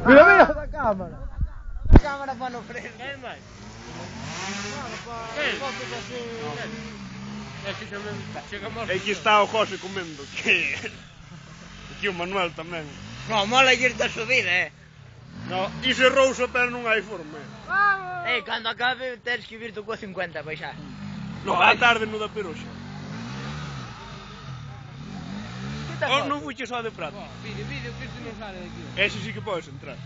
Mira, mira da cámara. A cámara para no freír. ¿Qué más? Aquí está o José comendo, que... Aquí o Manuel tamén. No, mola irte a subir, No, iso é rouso, pero non hai forma. Cando acabe tens que vir tú coa 50 baixar. No, a tarde no da Peroxa. Oh, non fuches só de prato. Vídeo, que isto non sale daqui. Ese sí que podes entrar.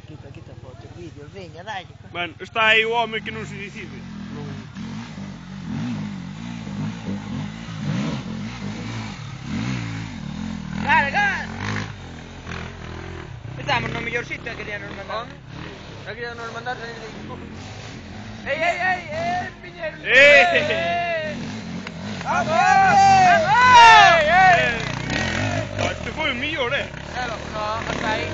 Quita foto, vídeo, veña, dalle. Bueno, está aí o home que non se decide. Carga! Estamos no mellor sitio, queríanos mandar. Ya queríanos mandar salir de aquí. Piñeiro! ¡Vamos! Este foi o mellor, No, hasta aí.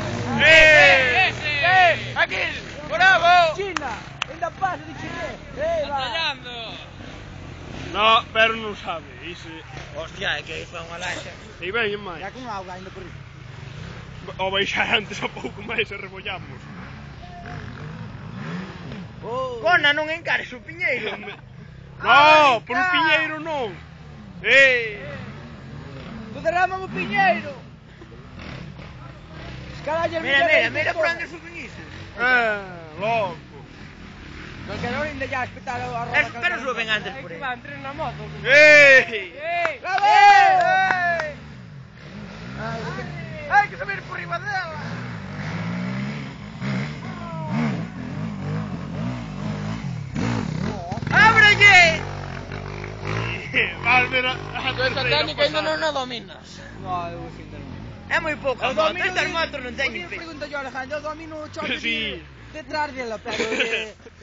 Aquí! Bravo! China, ainda pasa de chinés. Atallando. No, pero non sabe, iso... Hostia, é que aí foi unha lanxa. E veñen máis. Ya con auga ainda por aí. O baixar antes a pouco máis e rebollamos. Cona, non encares o piñeiro. No, por un piñeiro non. Tu derrama o piñeiro. Mira por onde suben iso. Loco. Non quero ainda ya espetar a roda. Pero suben antes por aí. Van tres na moto. Bravo! Hai que subir por riba dela. ¡Ábrelle! Vas ver a Esta técnica ainda non a dominas. No, eu sinto. É moi pouco. Estas motos non teñen Oye, peso. pregunto yo, Alejandro, eu domino o choque Sí. detrás dela, pero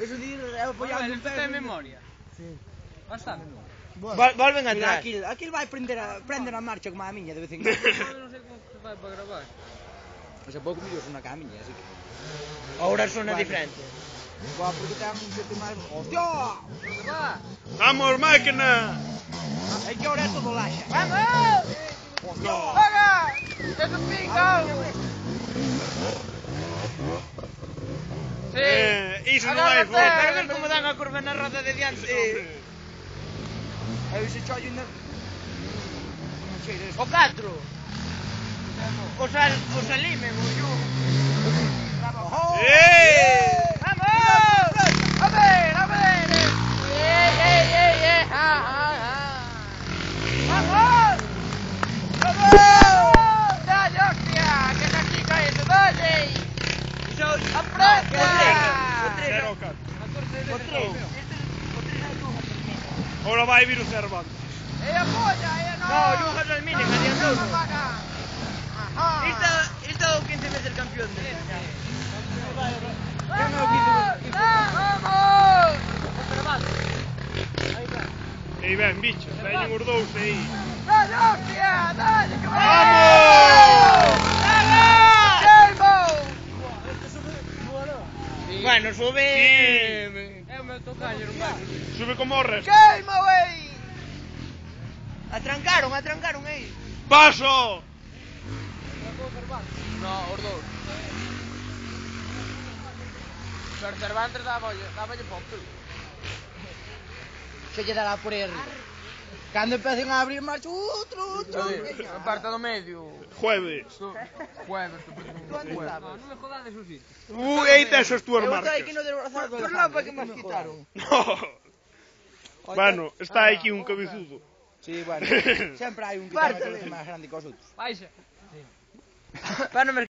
eso dir, é apoiando un Isto ten memoria. Sí. Bastante. Volven Mira, atrás. aquil vai prender a marcha como a miña de vez en cando. Non sei como se fai para gravar. Pois é pouco mellor son a camiña, así que... Ahora sona diferente. Boa, porque ten un sete máis... Hostia! Onde va? Vamos, máquina. É que ahora é todo laxa. ¡Vamos! No. ¡Haga! ¡Es un pico! Sí. Iso non hai Agárrate, forma. pero ves como dan a curva na roda de diante. Eu se chollo ainda... Non sei deso. O 4. O Salimen, o Yu. Ojo! ¡Vamos! ¡A ver! ¡Vamos! ¡Vamos! ¡Dale, hostia! ¡Que es aquí cae eso! ¡Dale! ¡Aprieta! Cero o catro. O 3. Ahora vai vir o Cervantes. ¡Ella polla! ¡Ella no! No, yo José Almine, que haría todo. Isto é o 15 veces campeón de ¡Vamos! E ben, bichos, veñen os dous aí. ¡Dale, hostia! ¡Dale, que ¡Vamos! Bueno, sube... É o meu tocaño, non vai. Sube como o resto. ¡Queima, wey! Atrancaron aí. Paso! No, os dous. Pero Cervantes dáballe pop. Se lle dará por aí arriba. Cando empecen a abrir marcha, outro. En parte do medio. Jueves. Jueves. onde estabas? Non me jodades o sitio. Aí tes as túas Eu marcas. estou aquí no desbrozado do Lapa que me quitaron. No. Bueno, está aquí un cabezudo. Sí, bueno, sempre hai un que Pártale. ten máis grande que os outros. Baixa. Para non me